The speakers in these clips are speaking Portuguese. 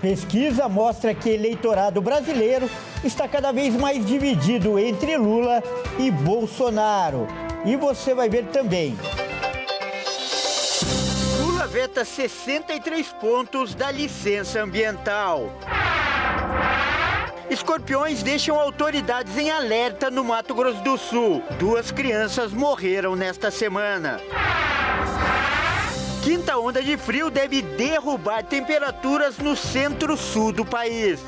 Pesquisa mostra que o eleitorado brasileiro está cada vez mais dividido entre Lula e Bolsonaro. E você vai ver também. Lula veta 63 pontos da licença ambiental. Escorpiões deixam autoridades em alerta no Mato Grosso do Sul. 2 crianças morreram nesta semana. Quinta onda de frio deve derrubar temperaturas no centro-sul do país.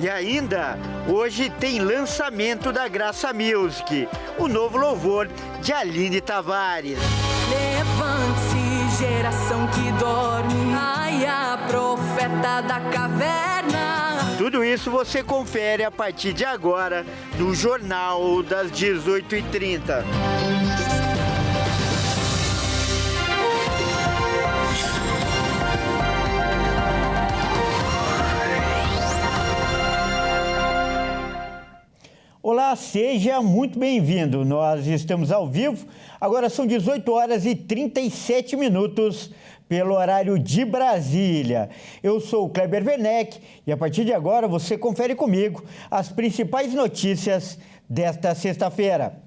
E ainda, hoje tem lançamento da Graça Music, o novo louvor de Aline Tavares. Levante-se, geração que dorme, ai, a profeta da caverna. Tudo isso você confere a partir de agora no Jornal das 18h30. Olá, seja muito bem-vindo. Nós estamos ao vivo, agora são 18 horas e 37 minutos pelo horário de Brasília. Eu sou o Kleber Werneck e a partir de agora você confere comigo as principais notícias desta sexta-feira.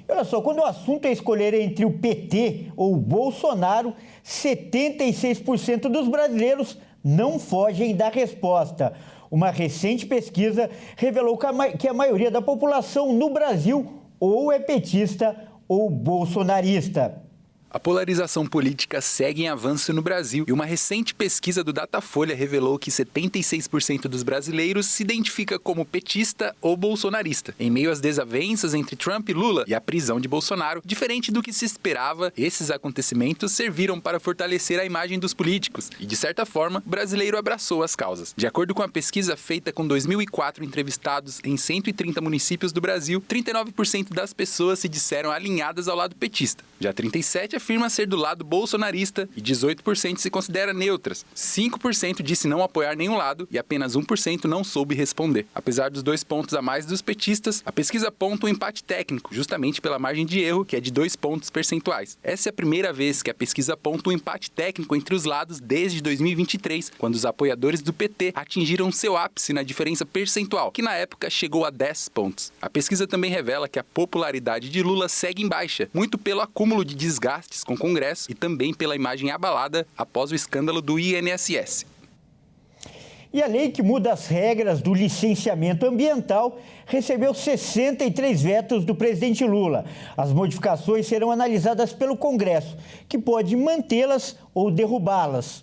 Olha só, quando o assunto é escolher entre o PT ou o Bolsonaro, 76% dos brasileiros não fogem da resposta. Uma recente pesquisa revelou que a maioria da população no Brasil ou é petista ou bolsonarista. A polarização política segue em avanço no Brasil e uma recente pesquisa do Datafolha revelou que 76% dos brasileiros se identifica como petista ou bolsonarista. Em meio às desavenças entre Trump e Lula e a prisão de Bolsonaro, diferente do que se esperava, esses acontecimentos serviram para fortalecer a imagem dos políticos e, de certa forma, o brasileiro abraçou as causas. De acordo com a pesquisa feita com 2.004 entrevistados em 130 municípios do Brasil, 39% das pessoas se disseram alinhadas ao lado petista. Já 37% afirma ser do lado bolsonarista e 18% se considera neutras. 5% disse não apoiar nenhum lado e apenas 1% não soube responder. Apesar dos 2 pontos a mais dos petistas, a pesquisa aponta um empate técnico, justamente pela margem de erro, que é de 2 pontos percentuais. Essa é a primeira vez que a pesquisa aponta um empate técnico entre os lados desde 2023, quando os apoiadores do PT atingiram seu ápice na diferença percentual, que na época chegou a 10 pontos. A pesquisa também revela que a popularidade de Lula segue em baixa, muito pelo acúmulo de desgastes com o Congresso e também pela imagem abalada após o escândalo do INSS. E a lei que muda as regras do licenciamento ambiental recebeu 63 vetos do presidente Lula. As modificações serão analisadas pelo Congresso, que pode mantê-las ou derrubá-las.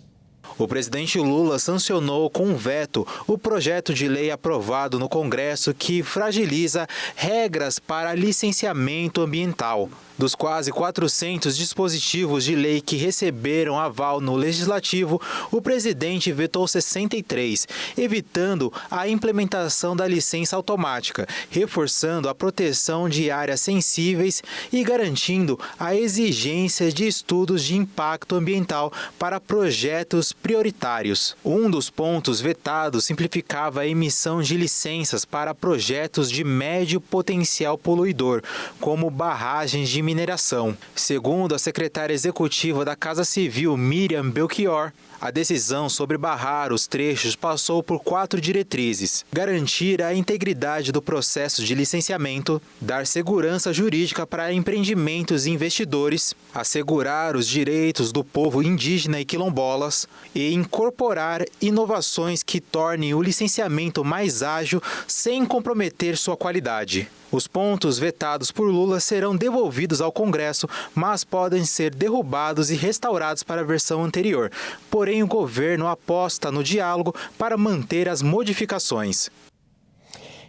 O presidente Lula sancionou com veto o projeto de lei aprovado no Congresso que fragiliza regras para licenciamento ambiental. Dos quase 400 dispositivos de lei que receberam aval no Legislativo, o presidente vetou 63, evitando a implementação da licença automática, reforçando a proteção de áreas sensíveis e garantindo a exigência de estudos de impacto ambiental para projetos prioritários. Um dos pontos vetados simplificava a emissão de licenças para projetos de médio potencial poluidor, como barragens de mineração. Segundo a secretária executiva da Casa Civil, Miriam Belchior, a decisão sobre barrar os trechos passou por 4 diretrizes: garantir a integridade do processo de licenciamento, dar segurança jurídica para empreendimentos e investidores, assegurar os direitos do povo indígena e quilombolas e incorporar inovações que tornem o licenciamento mais ágil sem comprometer sua qualidade. Os pontos vetados por Lula serão devolvidos ao Congresso, mas podem ser derrubados e restaurados para a versão anterior. Porém, o governo aposta no diálogo para manter as modificações.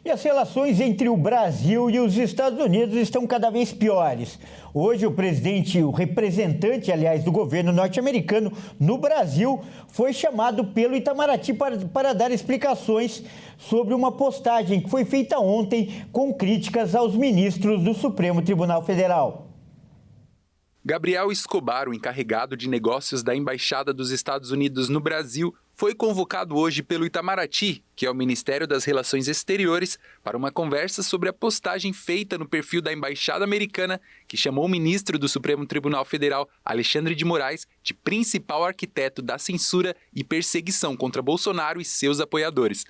E as relações entre o Brasil e os Estados Unidos estão cada vez piores. Hoje, o representante, aliás, do governo norte-americano no Brasil, foi chamado pelo Itamaraty para dar explicações sobre uma postagem que foi feita ontem com críticas aos ministros do Supremo Tribunal Federal. Gabriel Escobar, o encarregado de negócios da Embaixada dos Estados Unidos no Brasil, foi convocado hoje pelo Itamaraty, que é o Ministério das Relações Exteriores, para uma conversa sobre a postagem feita no perfil da Embaixada Americana, que chamou o ministro do Supremo Tribunal Federal, Alexandre de Moraes, de principal arquiteto da censura e perseguição contra Bolsonaro e seus apoiadores.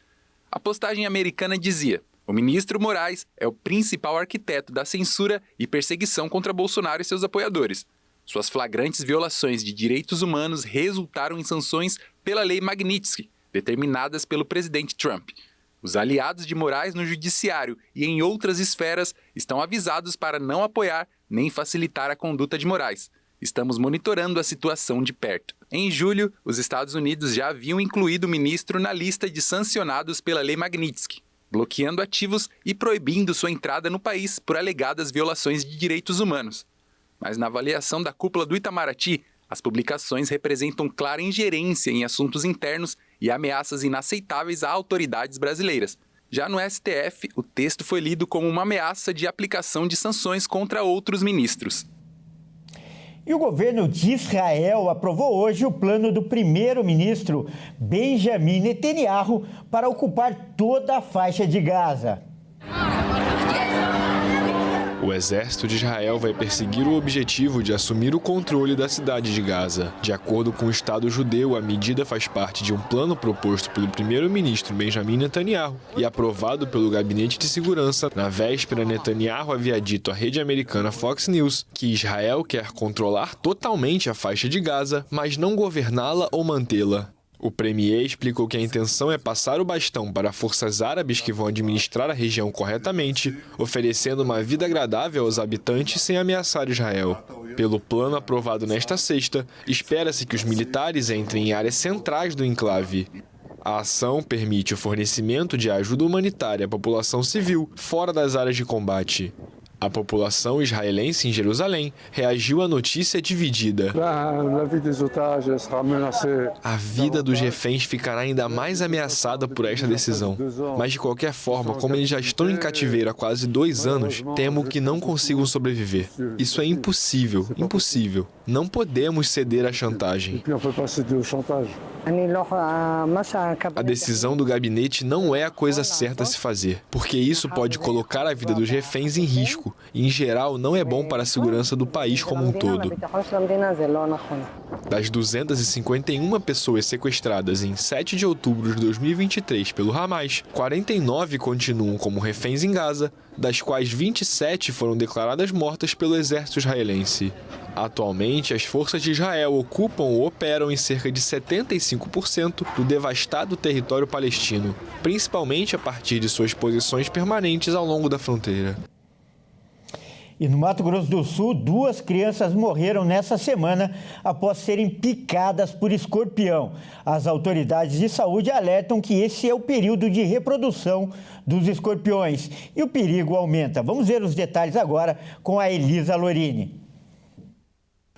A postagem americana dizia: o ministro Moraes é o principal arquiteto da censura e perseguição contra Bolsonaro e seus apoiadores. Suas flagrantes violações de direitos humanos resultaram em sanções pela Lei Magnitsky, determinadas pelo presidente Trump. Os aliados de Moraes no judiciário e em outras esferas estão avisados para não apoiar nem facilitar a conduta de Moraes. Estamos monitorando a situação de perto. Em julho, os Estados Unidos já haviam incluído o ministro na lista de sancionados pela Lei Magnitsky, bloqueando ativos e proibindo sua entrada no país por alegadas violações de direitos humanos. Mas na avaliação da cúpula do Itamaraty, as publicações representam clara ingerência em assuntos internos e ameaças inaceitáveis a autoridades brasileiras. Já no STF, o texto foi lido como uma ameaça de aplicação de sanções contra outros ministros. E o governo de Israel aprovou hoje o plano do primeiro-ministro Benjamin Netanyahu para ocupar toda a faixa de Gaza. O exército de Israel vai perseguir o objetivo de assumir o controle da cidade de Gaza. De acordo com o Estado judeu, a medida faz parte de um plano proposto pelo primeiro-ministro Benjamin Netanyahu e aprovado pelo Gabinete de Segurança. Na véspera, Netanyahu havia dito à rede americana Fox News que Israel quer controlar totalmente a faixa de Gaza, mas não governá-la ou mantê-la. O premier explicou que a intenção é passar o bastão para forças árabes que vão administrar a região corretamente, oferecendo uma vida agradável aos habitantes sem ameaçar Israel. Pelo plano aprovado nesta sexta, espera-se que os militares entrem em áreas centrais do enclave. A ação permite o fornecimento de ajuda humanitária à população civil fora das áreas de combate. A população israelense em Jerusalém reagiu à notícia dividida. A vida dos reféns ficará ainda mais ameaçada por esta decisão. Mas, de qualquer forma, como eles já estão em cativeiro há quase 2 anos, temo que não consigam sobreviver. Isso é impossível, impossível. Não podemos ceder à chantagem. A decisão do gabinete não é a coisa certa a se fazer, porque isso pode colocar a vida dos reféns em risco e, em geral, não é bom para a segurança do país como um todo. Das 251 pessoas sequestradas em 7 de outubro de 2023 pelo Hamas, 49 continuam como reféns em Gaza, das quais 27 foram declaradas mortas pelo exército israelense. Atualmente, as forças de Israel ocupam ou operam em cerca de 75% do devastado território palestino, principalmente a partir de suas posições permanentes ao longo da fronteira. E no Mato Grosso do Sul, 2 crianças morreram nessa semana após serem picadas por escorpião. As autoridades de saúde alertam que esse é o período de reprodução dos escorpiões e o perigo aumenta. Vamos ver os detalhes agora com a Elisa Lorini.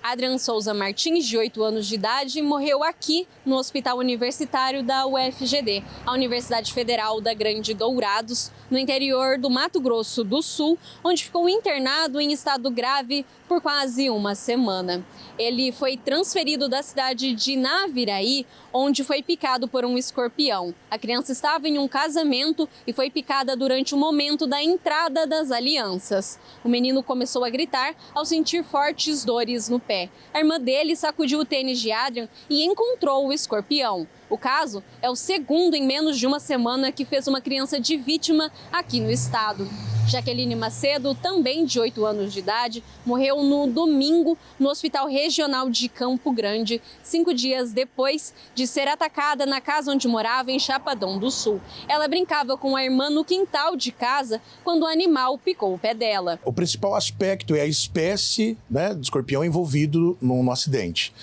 Adrian Souza Martins, de 8 anos de idade, morreu aqui no Hospital Universitário da UFGD, a Universidade Federal da Grande Dourados, no interior do Mato Grosso do Sul, onde ficou internado em estado grave por quase uma semana. Ele foi transferido da cidade de Naviraí, onde foi picado por um escorpião. A criança estava em um casamento e foi picada durante o momento da entrada das alianças. O menino começou a gritar ao sentir fortes dores no pé. A irmã dele sacudiu o tênis de Adrian e encontrou o escorpião. O caso é o segundo em menos de uma semana que fez uma criança de vítima aqui no estado. Jaqueline Macedo, também de 8 anos de idade, morreu no domingo no Hospital Regional de Campo Grande, 5 dias depois de ser atacada na casa onde morava, em Chapadão do Sul. Ela brincava com a irmã no quintal de casa quando o animal picou o pé dela. O principal aspecto é a espécie, do escorpião envolvido no acidente.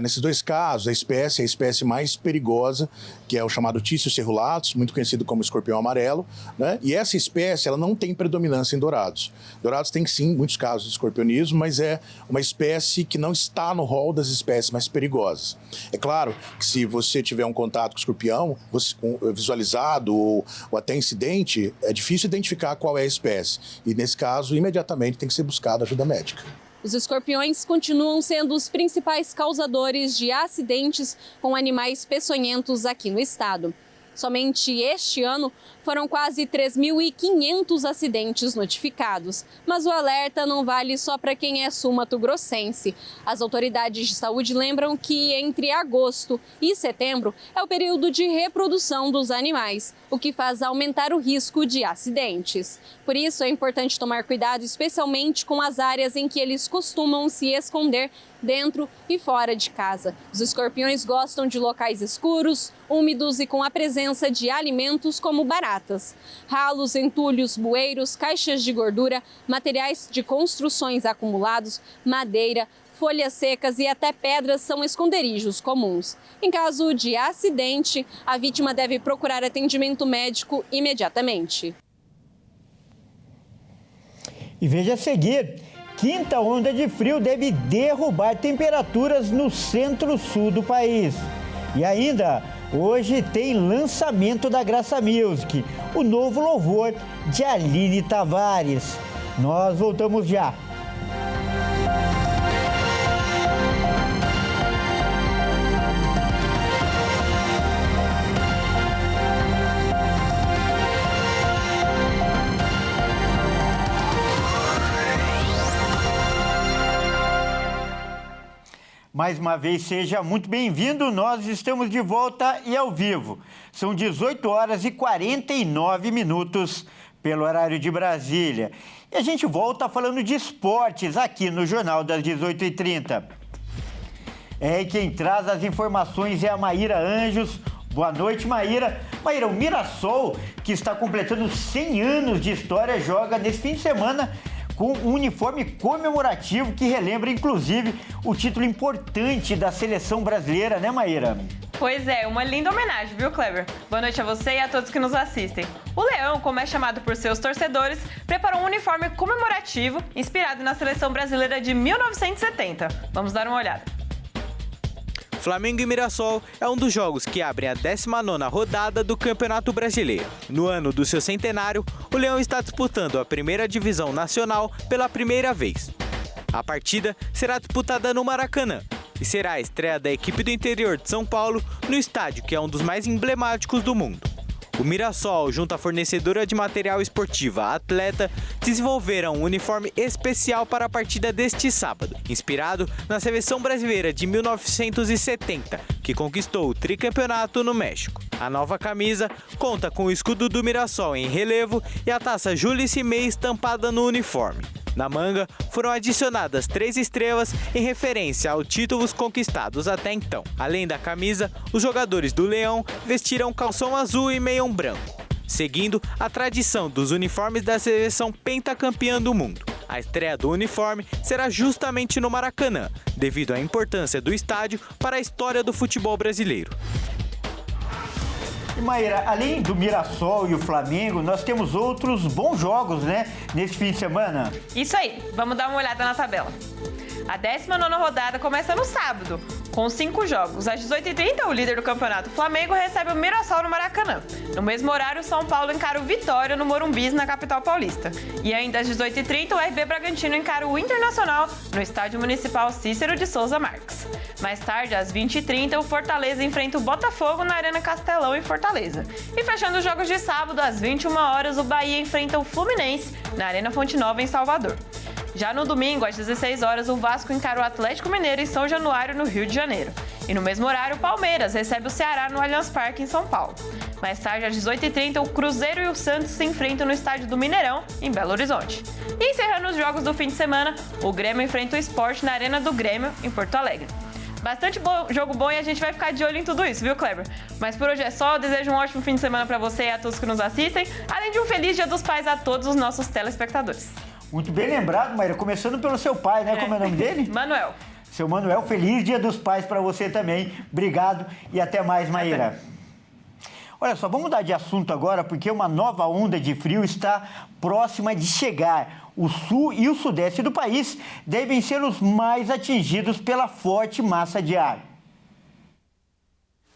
Nesses 2 casos, a espécie mais perigosa, que é o chamado Tício cerulatus, muito conhecido como escorpião amarelo, e essa espécie ela não tem predominância em dourados. Dourados tem sim muitos casos de escorpionismo, mas é uma espécie que não está no rol das espécies mais perigosas. É claro que se você tiver um contato com o escorpião, visualizado ou até incidente, é difícil identificar qual é a espécie. E nesse caso, imediatamente tem que ser buscada ajuda médica. Os escorpiões continuam sendo os principais causadores de acidentes com animais peçonhentos aqui no estado. Somente este ano foram quase 3.500 acidentes notificados. Mas o alerta não vale só para quem é sul-mato-grossense. As autoridades de saúde lembram que entre agosto e setembro é o período de reprodução dos animais, o que faz aumentar o risco de acidentes. Por isso é importante tomar cuidado, especialmente com as áreas em que eles costumam se esconder dentro e fora de casa. Os escorpiões gostam de locais escuros, úmidos e com a presença de alimentos como baratas. Ralos, entulhos, bueiros, caixas de gordura, materiais de construções acumulados, madeira, folhas secas e até pedras são esconderijos comuns. Em caso de acidente, a vítima deve procurar atendimento médico imediatamente. E veja a seguir, quinta onda de frio deve derrubar temperaturas no centro-sul do país. E ainda, hoje tem lançamento da Graça Music, o novo louvor de Aline Tavares. Nós voltamos já. Mais uma vez, seja muito bem-vindo. Nós estamos de volta e ao vivo. São 18 horas e 49 minutos pelo horário de Brasília. E a gente volta falando de esportes aqui no Jornal das 18h30. E quem traz as informações é a Maíra Anjos. Boa noite, Maíra. Maíra, o Mirassol, que está completando 100 anos de história, joga nesse fim de semana com um uniforme comemorativo que relembra, inclusive, o título importante da seleção brasileira, né, Maíra? Pois é, uma linda homenagem, viu, Kleber? Boa noite a você e a todos que nos assistem. O Leão, como é chamado por seus torcedores, preparou um uniforme comemorativo inspirado na seleção brasileira de 1970. Vamos dar uma olhada. Flamengo e Mirassol é um dos jogos que abrem a 19ª rodada do Campeonato Brasileiro. No ano do seu centenário, o Leão está disputando a primeira divisão nacional pela primeira vez. A partida será disputada no Maracanã e será a estreia da equipe do interior de São Paulo no estádio que é um dos mais emblemáticos do mundo. O Mirassol, junto à fornecedora de material esportiva Atleta, desenvolveram um uniforme especial para a partida deste sábado, inspirado na seleção brasileira de 1970, que conquistou o tricampeonato no México. A nova camisa conta com o escudo do Mirassol em relevo e a taça Julice May estampada no uniforme. Na manga, foram adicionadas 3 estrelas em referência aos títulos conquistados até então. Além da camisa, os jogadores do Leão vestiram calção azul e meião branco, seguindo a tradição dos uniformes da seleção pentacampeã do mundo. A estreia do uniforme será justamente no Maracanã, devido à importância do estádio para a história do futebol brasileiro. E Maíra, além do Mirassol e o Flamengo, nós temos outros bons jogos, né, nesse fim de semana? Isso aí, vamos dar uma olhada na tabela. A 19ª rodada começa no sábado, com 5 jogos. Às 18h30, o líder do campeonato, Flamengo, recebe o Mirassol no Maracanã. No mesmo horário, São Paulo encara o Vitória no Morumbi, na capital paulista. E ainda às 18h30, o RB Bragantino encara o Internacional no Estádio Municipal Cícero de Souza Marques. Mais tarde, às 20h30, o Fortaleza enfrenta o Botafogo na Arena Castelão, em Fortaleza. E fechando os jogos de sábado, às 21 horas, o Bahia enfrenta o Fluminense na Arena Fonte Nova, em Salvador. Já no domingo, às 16 horas, o Vasco encara o Atlético Mineiro em São Januário, no Rio de Janeiro. E no mesmo horário, o Palmeiras recebe o Ceará no Allianz Parque, em São Paulo. Mais tarde, às 18h30, o Cruzeiro e o Santos se enfrentam no estádio do Mineirão, em Belo Horizonte. E encerrando os jogos do fim de semana, o Grêmio enfrenta o Sport na Arena do Grêmio, em Porto Alegre. Bastante jogo bom e a gente vai ficar de olho em tudo isso, viu, Kleber? Mas por hoje é só, eu desejo um ótimo fim de semana para você e a todos que nos assistem, além de um feliz Dia dos Pais a todos os nossos telespectadores. Muito bem lembrado, Maíra, começando pelo seu pai, né? Como é o nome dele? Manuel. Seu Manuel, feliz Dia dos Pais para você também. Obrigado e até mais, Maíra. Olha só, vamos mudar de assunto agora, porque uma nova onda de frio está próxima de chegar. O sul e o sudeste do país devem ser os mais atingidos pela forte massa de ar.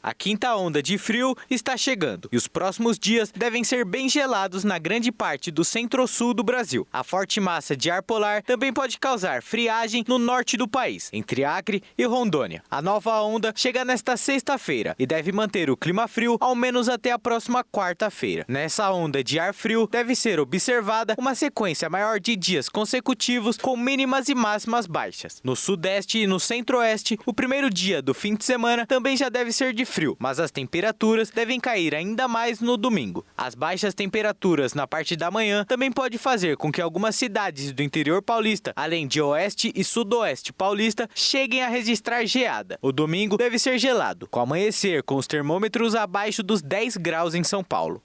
A quinta onda de frio está chegando e os próximos dias devem ser bem gelados na grande parte do centro-sul do Brasil. A forte massa de ar polar também pode causar friagem no norte do país, entre Acre e Rondônia. A nova onda chega nesta sexta-feira e deve manter o clima frio ao menos até a próxima quarta-feira. Nessa onda de ar frio deve ser observada uma sequência maior de dias consecutivos com mínimas e máximas baixas. No sudeste e no centro-oeste, o primeiro dia do fim de semana também já deve ser de frio, mas as temperaturas devem cair ainda mais no domingo. As baixas temperaturas na parte da manhã também pode fazer com que algumas cidades do interior paulista, além de oeste e sudoeste paulista, cheguem a registrar geada. O domingo deve ser gelado, com amanhecer com os termômetros abaixo dos 10 graus em São Paulo.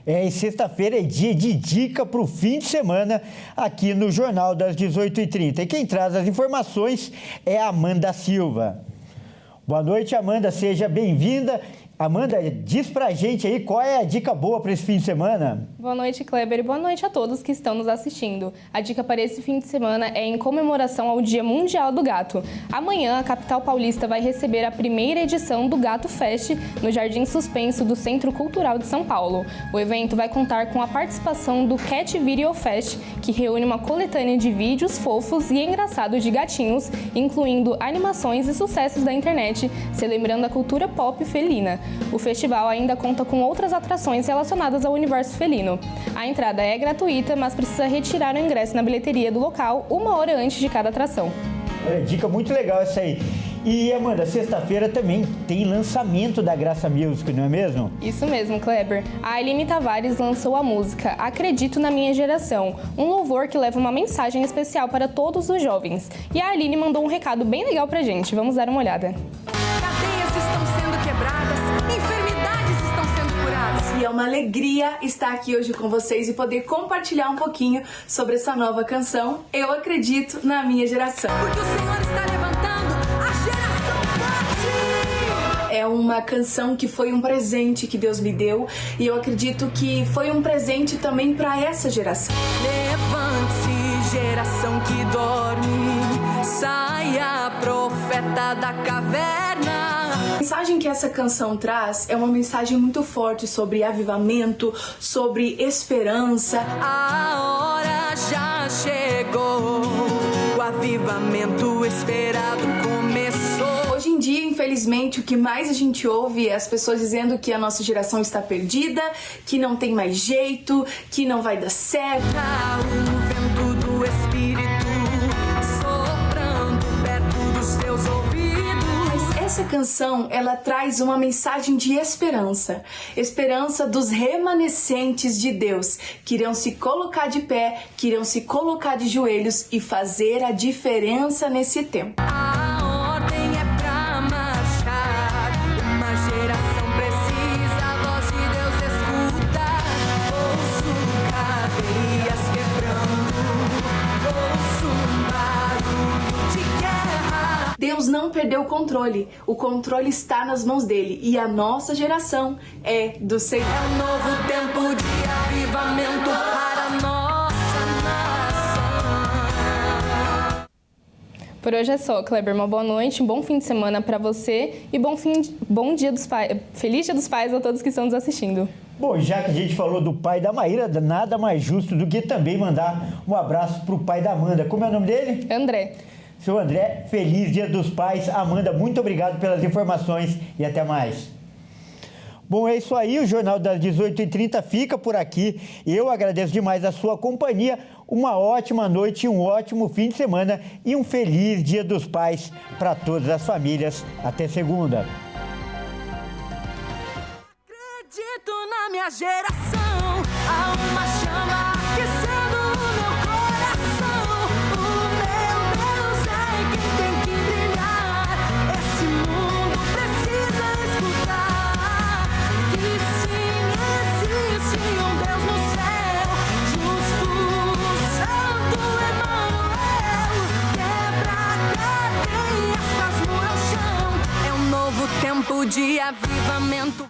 E sexta-feira é dia de dica para o fim de semana aqui no Jornal das 18h30. E quem traz as informações é a Amanda Silva. Boa noite, Amanda, seja bem-vinda. Amanda, diz pra gente aí qual é a dica boa para esse fim de semana. Boa noite, Kleber, e boa noite a todos que estão nos assistindo. A dica para esse fim de semana é em comemoração ao Dia Mundial do Gato. Amanhã, a capital paulista vai receber a primeira edição do Gato Fest no Jardim Suspenso do Centro Cultural de São Paulo. O evento vai contar com a participação do Cat Video Fest, que reúne uma coletânea de vídeos fofos e engraçados de gatinhos, incluindo animações e sucessos da internet, celebrando a cultura pop felina. O festival ainda conta com outras atrações relacionadas ao universo felino. A entrada é gratuita, mas precisa retirar o ingresso na bilheteria do local 1 hora antes de cada atração. Dica muito legal essa aí. E, Amanda, sexta-feira também tem lançamento da Graça Music, não é mesmo? Isso mesmo, Kleber. A Aline Tavares lançou a música Acredito na Minha Geração, um louvor que leva uma mensagem especial para todos os jovens. E a Aline mandou um recado bem legal pra gente. Vamos dar uma olhada. Cadeias estão sendo quebradas, enfermidades estão sendo curadas. E é uma alegria estar aqui hoje com vocês e poder compartilhar um pouquinho sobre essa nova canção, Eu Acredito na Minha Geração. Porque o Senhor está levantando a geração forte. É uma canção que foi um presente que Deus me deu e eu acredito que foi um presente também para essa geração. Levante-se, geração que dorme, saia, profeta da caverna. A mensagem que essa canção traz é uma mensagem muito forte sobre avivamento, sobre esperança. A hora já chegou, o avivamento esperado começou. Hoje em dia, infelizmente, o que mais a gente ouve é as pessoas dizendo que a nossa geração está perdida, que não tem mais jeito, que não vai dar certo. O vento do Espírito soprando perto dos teus ouvidos. Essa canção, ela traz uma mensagem de esperança. Esperança dos remanescentes de Deus, que irão se colocar de pé, que irão se colocar de joelhos e fazer a diferença nesse tempo. A ordem é pra marchar, uma geração precisa a voz de Deus escutar. Ouço cadeias quebrando, ouço um barulho de guerra. Deus não perdeu o controle está nas mãos dele e a nossa geração é do Senhor. É um novo tempo de avivamento para a nossa nação. Por hoje é só, Kleber. Uma boa noite, um bom fim de semana para você e bom dia dos pais. Feliz Dia dos Pais a todos que estão nos assistindo. Bom, já que a gente falou do pai da Maíra, nada mais justo do que também mandar um abraço para o pai da Amanda. Como é o nome dele? André. Seu André, feliz Dia dos Pais. Amanda, muito obrigado pelas informações e até mais. Bom, é isso aí, o Jornal das 18h30 fica por aqui. Eu agradeço demais a sua companhia. Uma ótima noite, um ótimo fim de semana e um feliz Dia dos Pais para todas as famílias. Até segunda. Acredito na minha geração, há uma chama aquecendo o meu coração. O meu Deus é quem tem que brilhar. Esse mundo precisa escutar que sim, existe um Deus no céu, justo, santo Emanuel. Quebra cadeias, faz no chão. É um novo tempo de avivamento.